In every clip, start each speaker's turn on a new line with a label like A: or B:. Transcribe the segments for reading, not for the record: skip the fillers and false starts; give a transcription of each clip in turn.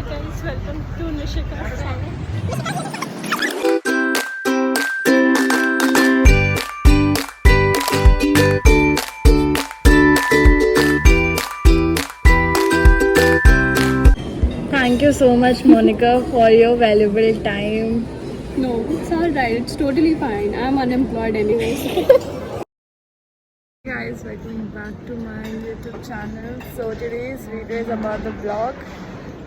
A: guys, welcome to Nishika's channel.
B: Thank you so much, Monica, for your valuable time.
A: No, it's alright, it's totally fine. I'm unemployed anyways.
B: Guys, welcome back to my YouTube channel. So today's video is about the vlog,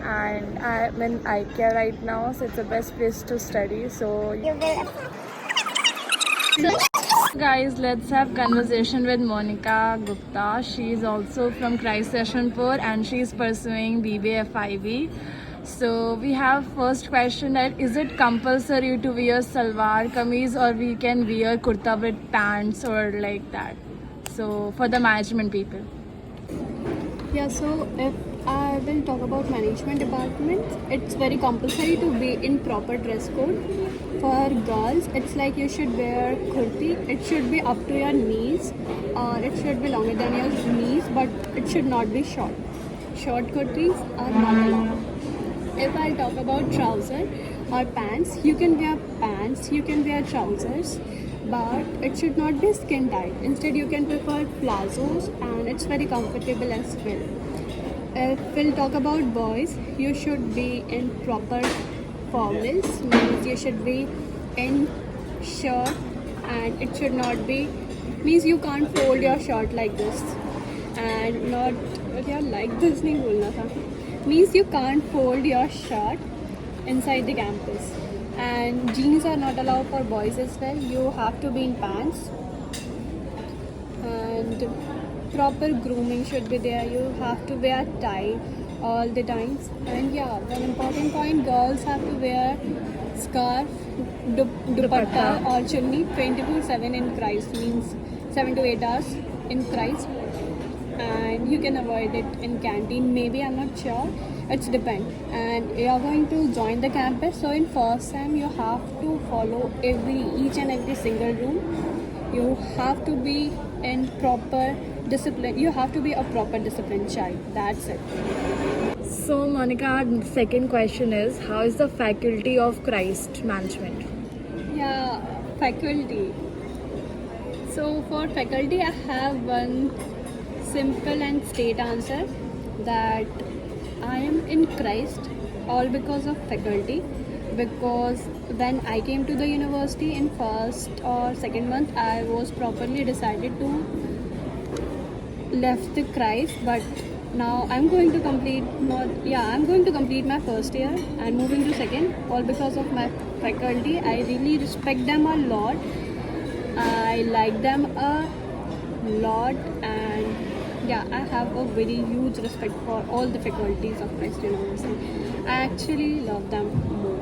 B: and I'm in Ikea right now, so it's the best place to study. So guys, let's have conversation with Monica Gupta. She is also from Christ Sessionpur and she is pursuing BBA FIB. So we have first question, that is it compulsory to wear salwar kameez or we can wear kurta with pants or like that? So for the management people.
A: Yeah, so if I will talk about management departments, it's very compulsory to be in proper dress code. For girls, it's like you should wear kurti. It should be up to your knees, or it should be longer than your knees, but it should not be short. Short kurtis are not allowed. If I talk about trouser or pants, you can wear pants, you can wear trousers, but it should not be skin tight. Instead, you can prefer plazos, and it's very comfortable as well. If we'll talk about boys, you should be in proper formals, means you should be in shirt, and it should not be, means you can't fold your shirt like this, and not, yeah, like this नहीं बोलना था, means you can't fold your shirt inside the campus. And jeans are not allowed for boys as well. You have to be in pants, and proper grooming should be there. You have to wear tie all the times. And yeah, one important point, girls have to wear scarf, dupatta or chunni 24/7 in Christ, means 7 to 8 hours in Christ. And you can avoid it in canteen, maybe, I'm not sure, it's depend. And you are going to join the campus, so in first time you have to follow each and every single rule. You have to be in proper discipline. You have to be a proper disciplined child. That's it.
B: So Monica, our second question is, how is the faculty of Christ management?
A: Yeah, faculty. So for faculty, I have one simple and straight answer, that I am in Christ all because of faculty. Because when I came to the university in first or second month, I was properly decided to left the Christ, but now I'm going to complete my first year and moving to second, all because of my faculty. I really respect them a lot. I like them a lot, and yeah, I have a very huge respect for all the faculties of Christ University. I actually love them more.